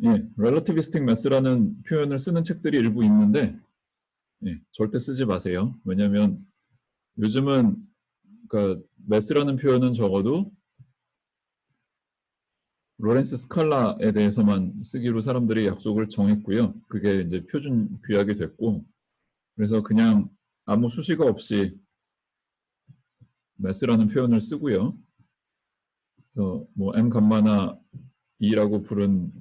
예, relativistic mass라는 표현을 쓰는 책들이 일부 있는데, 예, 절대 쓰지 마세요. 왜냐하면 요즘은 그러니까 mass라는 표현은 적어도 로렌스 스칼라에 대해서만 쓰기로 사람들이 약속을 정했고요. 그게 이제 표준 규약이 됐고, 그래서 그냥 아무 수식어 없이 mass라는 표현을 쓰고요. 그래서 뭐 m 감마나 e라고 부른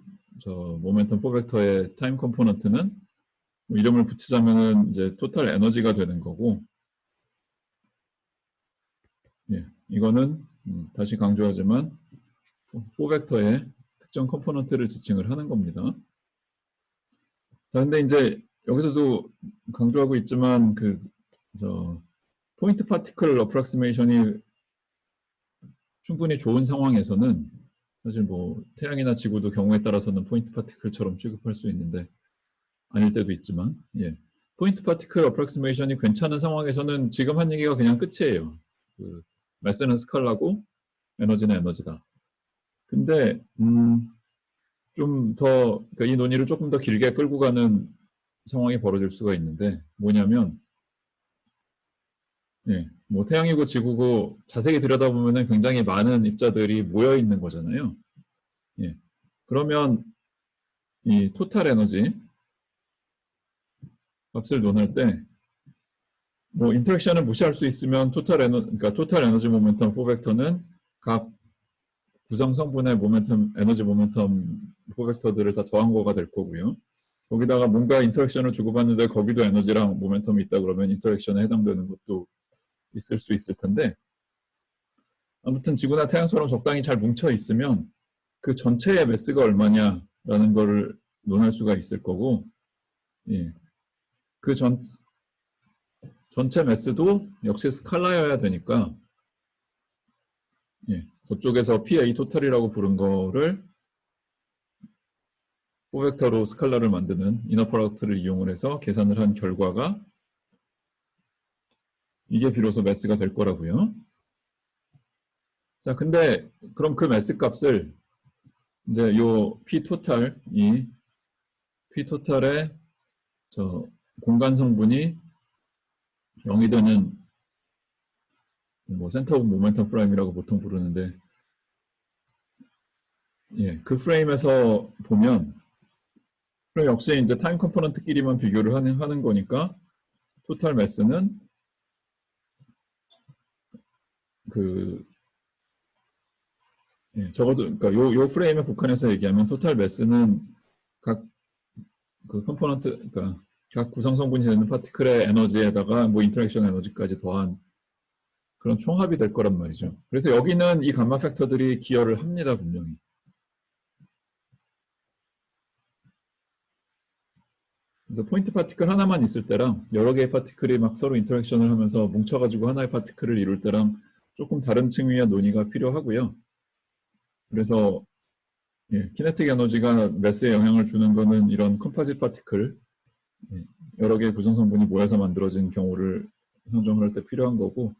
저 모멘텀 포벡터의 타임 컴포넌트는 이름을 붙이자면은 이제 토탈 에너지가 되는 거고, 예, 이거는 다시 강조하지만 포벡터의 특정 컴포넌트를 지칭을 하는 겁니다. 자, 근데 이제 여기서도 강조하고 있지만 저 포인트 파티클 어프락시메이션이 충분히 좋은 상황에서는 사실 뭐 태양이나 지구도 경우에 따라서는 포인트 파티클처럼 취급할 수 있는데 아닐 때도 있지만, 예. 포인트 파티클 어프락시메이션이 괜찮은 상황에서는 지금 한 얘기가 그냥 끝이에요. 매스는 스칼라고 에너지는 에너지다. 근데 좀 더, 그러니까 이 논의를 조금 더 길게 끌고 가는 상황이 벌어질 수가 있는데, 뭐냐면, 예, 뭐 태양이고 지구고 자세히 들여다보면 굉장히 많은 입자들이 모여 있는 거잖아요. 예. 그러면 이 토탈 에너지 값을 논할 때, 뭐 인터랙션을 무시할 수 있으면 그러니까 토탈 에너지 모멘텀 포벡터는 각 구성 성분의 모멘텀, 에너지 모멘텀 포벡터들을 다 더한 거가 될 거고요. 거기다가 뭔가 인터랙션을 주고받는데 거기도 에너지랑 모멘텀이 있다 그러면 인터랙션에 해당되는 것도 있을 수 있을 텐데, 아무튼 지구나 태양처럼 적당히 잘 뭉쳐 있으면 그 전체의 매스가 얼마냐라는 거를 논할 수가 있을 거고, 예. 그 전체 매스도 역시 스칼라여야 되니까, 예. 그쪽에서 PA 토탈이라고 부른 거를 포벡터로 스칼라를 만드는 이너 프로덕트를 이용을 해서 계산을 한 결과가 이게 비로소 매스가 될 거라고요. 자, 근데 그럼 그 매스 값을 이제 요 P 토탈의 저 공간 성분이 0이 되는 뭐 센터 오브 모멘텀 프레임이라고 보통 부르는데, 예, 그 프레임에서 보면 그럼 역시 이제 타임 컴포넌트끼리만 비교를 하는 거니까 토탈 매스는 그 예, 적어도 그러니까 요 프레임에 국한해서 얘기하면 토탈 매스는 각 그 컴포넌트 그러니까 각 구성 성분이 되는 파티클의 에너지에다가 뭐 인터랙션 에너지까지 더한 그런 총합이 될 거란 말이죠. 그래서 여기는 이 감마 팩터들이 기여를 합니다, 분명히. 그래서 포인트 파티클 하나만 있을 때랑 여러 개의 파티클이 막 서로 인터랙션을 하면서 뭉쳐가지고 하나의 파티클을 이룰 때랑 조금 다른 층위의 논의가 필요하고요. 그래서 예, 키네틱 에너지가 매스에 영향을 주는 거는 이런 컴파짓 파티클, 예, 여러 개의 구성 성분이 모여서 만들어진 경우를 상정을 할 때 필요한 거고,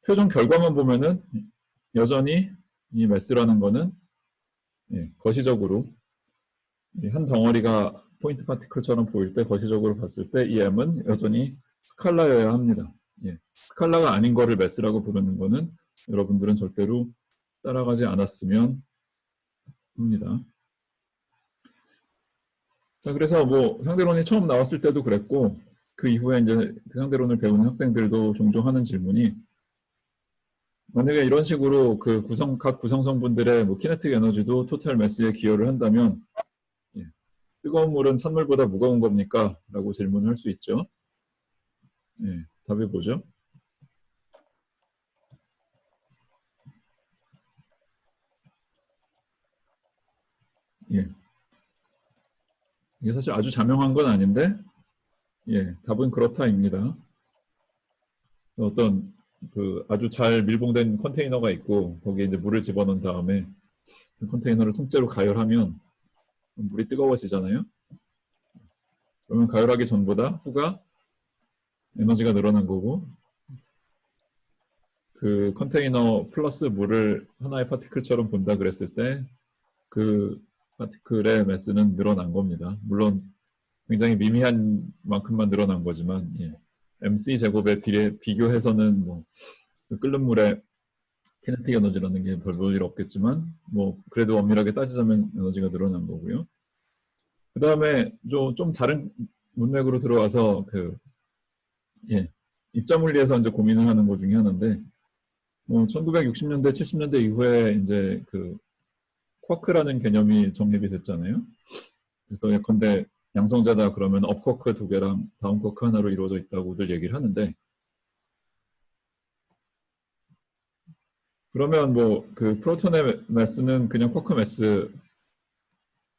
최종 결과만 보면은 여전히 이 매스라는 거는 예, 거시적으로 한 덩어리가 포인트 파티클처럼 보일 때 거시적으로 봤을 때 이 M은 여전히 스칼라여야 합니다. 예, 스칼라가 아닌 거를 매스라고 부르는 거는 여러분들은 절대로 따라가지 않았으면 합니다. 자, 그래서 뭐 상대론이 처음 나왔을 때도 그랬고 그 이후에 이제 그 상대론을 배우는 학생들도 종종 하는 질문이, 만약에 이런 식으로 그 각 구성 성분들의 뭐 키네틱 에너지도 토탈 매스에 기여를 한다면 예, 뜨거운 물은 찬물보다 무거운 겁니까? 라고 질문을 할 수 있죠. 예, 답이 뭐죠? 예, 이게 사실 아주 자명한 건 아닌데, 예, 답은 그렇다입니다. 어떤 그 아주 잘 밀봉된 컨테이너가 있고 거기에 이제 물을 집어넣은 다음에 그 컨테이너를 통째로 가열하면 물이 뜨거워지잖아요. 그러면 가열하기 전보다 후가 에너지가 늘어난 거고, 그 컨테이너 플러스 물을 하나의 파티클처럼 본다 그랬을 때 그 파티클의 매스는 늘어난 겁니다. 물론 굉장히 미미한 만큼만 늘어난 거지만 예. MC 제곱에 비교해서는 뭐 끓는 물에 키네틱 에너지라는 게 별 볼 일 없겠지만 뭐 그래도 엄밀하게 따지자면 에너지가 늘어난 거고요. 그 다음에 좀 다른 문맥으로 들어와서 예, 입자물리에서 이제 고민을 하는 것 중에 하나인데, 1960년대, 70년대 이후에 이제 쿼크라는 개념이 정립이 됐잖아요. 그래서 예컨대 양성자다 그러면 업쿼크 2개랑 다운쿼크 하나로 이루어져 있다고들 얘기를 하는데, 그러면 프로톤의 매스는 그냥 쿼크 매스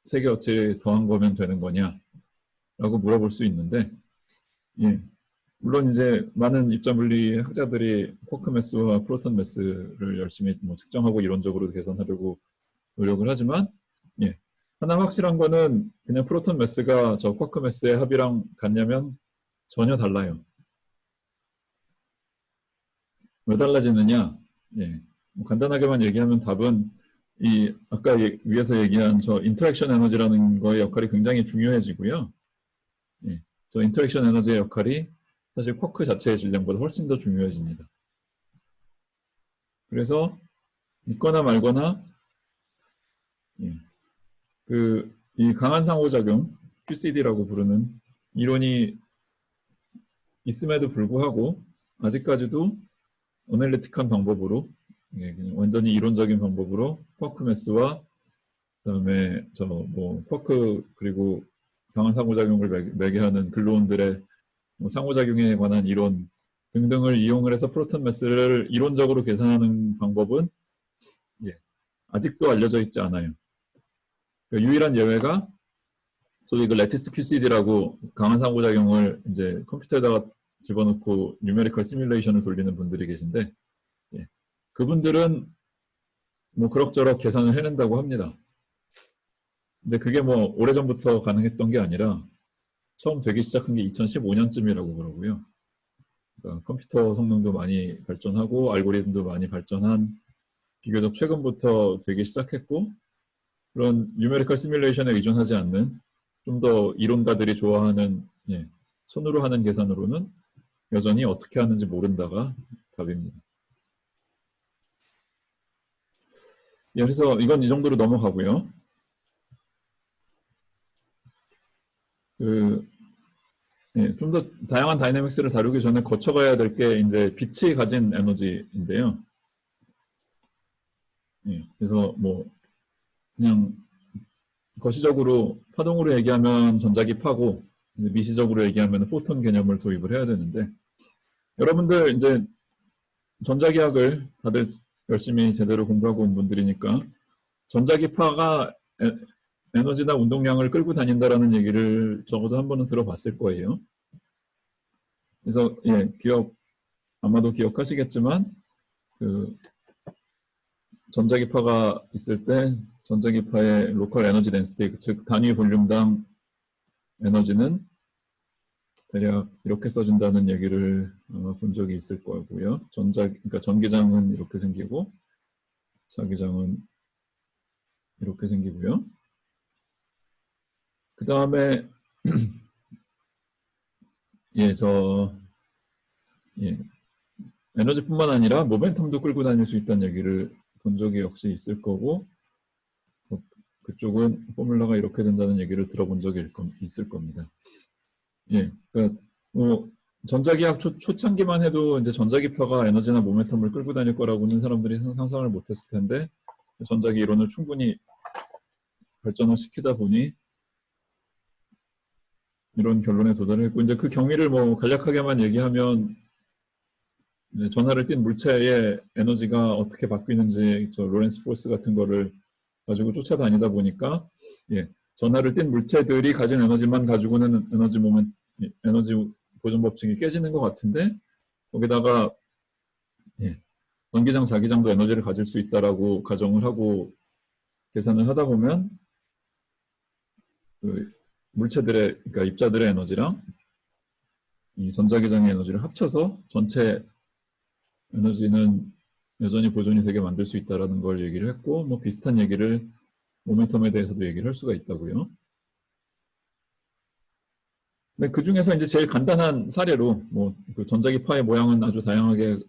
3개어치 더한 거면 되는 거냐? 라고 물어볼 수 있는데, 예. 물론 이제 많은 입자물리 학자들이 쿼크 매스와 프로톤 매스를 열심히 측정하고 이론적으로 계산하려고 노력을 하지만, 예. 하나 확실한 거는 그냥 프로톤 매스가 저 쿼크 매스의 합이랑 같냐면 전혀 달라요. 왜 달라지느냐? 예. 간단하게만 얘기하면 답은 아까 위에서 얘기한 저 인터랙션 에너지라는 거의 역할이 굉장히 중요해지고요. 예. 저 인터랙션 에너지의 역할이 사실 쿼크 자체의 질량보다 훨씬 더 중요해집니다. 그래서 믿거나 말거나 예. 이 강한 상호작용 QCD라고 부르는 이론이 있음에도 불구하고 아직까지도 어널리틱한 방법으로 예, 완전히 이론적인 방법으로 쿼크 매스와 그다음에 쿼크 그리고 강한 상호작용을 매개하는 근로원들의 상호작용에 관한 이론 등등을 이용을 해서 프로톤 매스를 이론적으로 계산하는 방법은 예, 아직도 알려져 있지 않아요. 그러니까 유일한 예외가 소위 레티스 QCD라고 강한 상호작용을 이제 컴퓨터에다가 집어넣고 뉴메리컬 시뮬레이션을 돌리는 분들이 계신데 예, 그분들은 그럭저럭 계산을 해낸다고 합니다. 근데 그게 오래전부터 가능했던 게 아니라 처음 되기 시작한 게 2015년쯤이라고 그러고요. 그러니까 컴퓨터 성능도 많이 발전하고 알고리즘도 많이 발전한 비교적 최근부터 되기 시작했고 그런 뉴메리컬 시뮬레이션에 의존하지 않는 좀 더 이론가들이 좋아하는 예, 손으로 하는 계산으로는 여전히 어떻게 하는지 모른다가 답입니다. 예, 그래서 이건 이 정도로 넘어가고요. 예, 좀 더 다양한 다이내믹스를 다루기 전에 거쳐가야 될 게 이제 빛이 가진 에너지인데요. 예, 그래서 그냥 거시적으로 파동으로 얘기하면 전자기파고 미시적으로 얘기하면 포톤 개념을 도입을 해야 되는데 여러분들 이제 전자기학을 다들 열심히 제대로 공부하고 온 분들이니까 전자기파가 에너지나 운동량을 끌고 다닌다라는 얘기를 적어도 한 번은 들어봤을 거예요. 그래서 예, 아마도 기억하시겠지만 전자기파가 있을 때 전자기파의 로컬 에너지 덴시티, 즉 단위 볼륨당 에너지는 대략 이렇게 써진다는 얘기를 본 적이 있을 거고요. 그러니까 전기장은 이렇게 생기고 자기장은 이렇게 생기고요. 그 다음에 예, 에너지뿐만 아니라 모멘텀도 끌고 다닐 수 있다는 얘기를 본 적이 역시 있을 거고 그쪽은 포뮬라가 이렇게 된다는 얘기를 들어본 적이 있을 겁니다. 예, 그러니까 전자기학 초창기만 해도 이제 전자기파가 에너지나 모멘텀을 끌고 다닐 거라고는 사람들이 상상을 못했을 텐데 전자기 이론을 충분히 발전을 시키다 보니 이런 결론에 도달을 했고 이제 그 경위를 간략하게만 얘기하면 전하를 띈 물체의 에너지가 어떻게 바뀌는지 저 로렌스 포스 같은 거를 가지고 쫓아다니다 보니까 예, 전하를 띈 물체들이 가진 에너지만 가지고는 에너지 보존 법칙이 깨지는 것 같은데 거기다가 예, 전기장, 자기장도 에너지를 가질 수 있다라고 가정을 하고 계산을 하다 보면 물체들의 그러니까 입자들의 에너지랑 이 전자기장의 에너지를 합쳐서 전체 에너지는 여전히 보존이 되게 만들 수 있다라는 걸 얘기를 했고 비슷한 얘기를 모멘텀에 대해서도 얘기를 할 수가 있다고요. 근데 그 중에서 이제 제일 간단한 사례로 뭐 그 전자기파의 모양은 아주 다양하게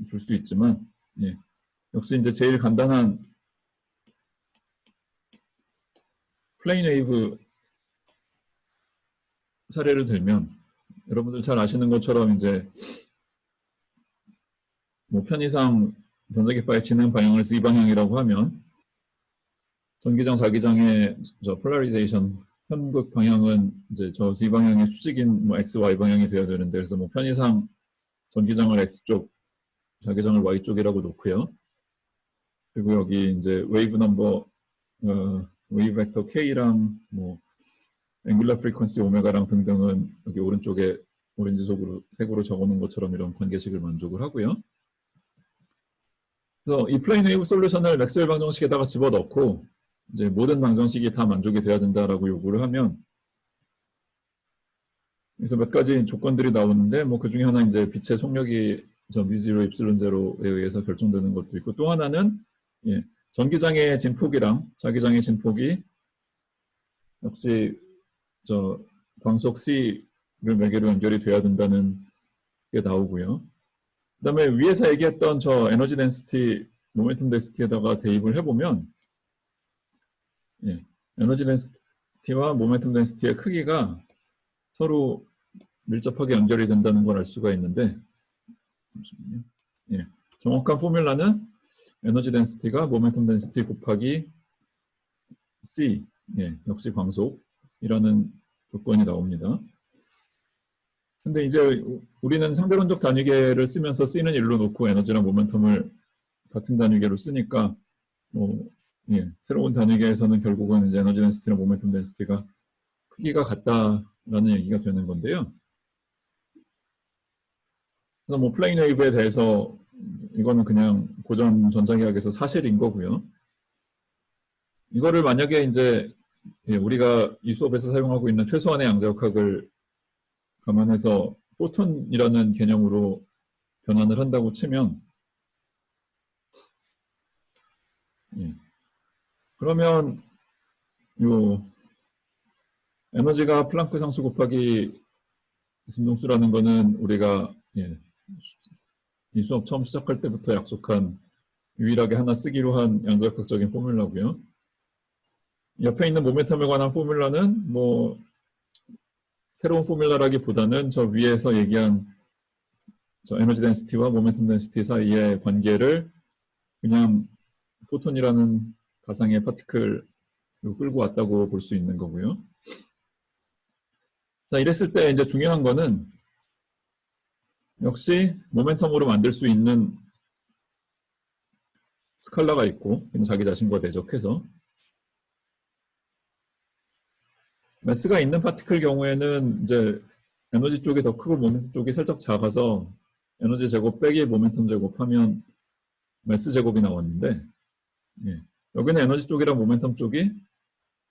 줄 수 있지만, 예, 역시 이제 제일 간단한 플레인 웨이브 사례를 들면, 여러분들 잘 아시는 것처럼 이제 뭐 편의상 전자기파의 진행 방향을 Z 방향이라고 하면 전기장, 자기장의 저 폴라리제이션 편극 방향은 이제 저 Z 방향의 수직인 뭐 X, Y 방향이 되어야 되는데, 그래서 뭐 편의상 전기장을 X쪽, 자기장을 Y쪽이라고 놓고요. 그리고 여기 이제 웨이브 넘버, 웨이브 벡터 K랑 뭐 앵귤러 프리퀀시 오메가랑 등등은 여기 오른쪽에 오렌지색으로 색으로 적어놓은 것처럼 이런 관계식을 만족을 하고요. 그래서 이 플레인 웨이브 솔루션을 맥스웰 방정식에다가 집어넣고 이제 모든 방정식이 다 만족이 돼야 된다라고 요구를 하면, 그래서 몇 가지 조건들이 나오는데 뭐 그 중에 하나 이제 빛의 속력이 저 V0 입실론 제로에 의해서 결정되는 것도 있고, 또 하나는 예, 전기장의 진폭이랑 자기장의 진폭이 역시 저 광속 C를 매개로 연결이 돼야 된다는 게 나오고요. 그다음에 위에서 얘기했던 저 에너지 덴시티, 모멘텀 덴시티에다가 대입을 해보면, 예, 에너지 덴시티와 모멘텀 덴시티의 크기가 서로 밀접하게 연결이 된다는 걸 알 수가 있는데, 잠시만요. 예, 정확한 포뮬라는 에너지 덴시티가 모멘텀 덴시티 곱하기 C, 예, 역시 광속이라는 조건이 나옵니다. 근데 이제 우리는 상대론적 단위계를 쓰면서 C는 1로 놓고 에너지랑 모멘텀을 같은 단위계로 쓰니까 뭐 예, 새로운 단위계에서는 결국은 이제 에너지 덴시티랑 모멘텀 덴시티가 크기가 같다라는 얘기가 되는 건데요. 그래서 뭐 플레인 웨이브에 대해서 이거는 그냥 고전 전자기학에서 사실인 거고요. 이거를 만약에 이제 예, 우리가 이 수업에서 사용하고 있는 최소한의 양자역학을 감안해서 포톤이라는 개념으로 변환을 한다고 치면, 예, 그러면 요 에너지가 플랑크 상수 곱하기 진동수라는 거는 우리가 예, 이 수업 처음 시작할 때부터 약속한 유일하게 하나 쓰기로 한 양자역학적인 포뮬라고요. 옆에 있는 모멘텀에 관한 포뮬라는 뭐 새로운 포뮬라라기보다는 저 위에서 얘기한 저 에너지 덴시티와 모멘텀 덴시티 사이의 관계를 그냥 포톤이라는 가상의 파티클로 끌고 왔다고 볼 수 있는 거고요. 자, 이랬을 때 이제 중요한 거는 역시 모멘텀으로 만들 수 있는 스칼라가 있고 자기 자신과 대적해서, 매스가 있는 파티클 경우에는 이제 에너지 쪽이 더 크고 모멘텀 쪽이 살짝 작아서 에너지 제곱 빼기 모멘텀 제곱하면 매스 제곱이 나왔는데, 예, 여기는 에너지 쪽이랑 모멘텀 쪽이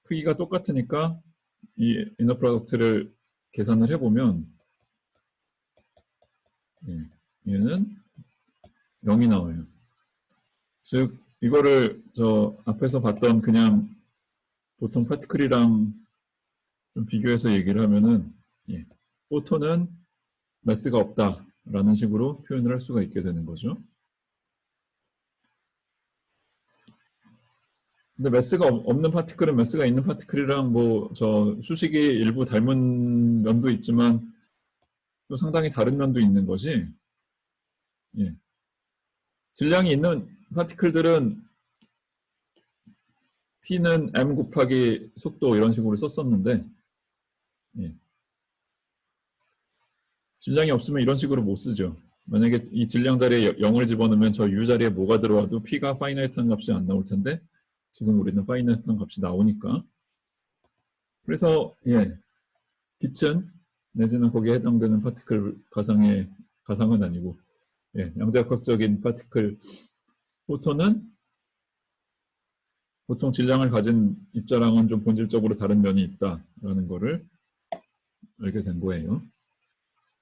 크기가 똑같으니까 이 이너 프로덕트를 계산을 해보면 예, 얘는 0이 나와요. 즉 이거를 저 앞에서 봤던 그냥 보통 파티클이랑 좀 비교해서 얘기를 하면은 예, 포톤은 매스가 없다라는 식으로 표현을 할 수가 있게 되는 거죠. 근데 매스가 없는 파티클은 매스가 있는 파티클이랑 뭐 저 수식이 일부 닮은 면도 있지만 또 상당히 다른 면도 있는 것이, 예, 질량이 있는 파티클들은 P는 M 곱하기 속도 이런 식으로 썼었는데, 예, 질량이 없으면 이런 식으로 못 쓰죠. 만약에 이 질량 자리에 0을 집어넣으면 저 U 자리에 뭐가 들어와도 P가 파이나이트한 값이 안 나올 텐데 지금 우리는 파이나이트한 값이 나오니까. 그래서 예, 빛은 내지는 거기에 해당되는 파티클 가상은 아니고 예, 양자역학적인 파티클 포톤은 보통 질량을 가진 입자랑은 좀 본질적으로 다른 면이 있다라는 거를 알게 된 거예요.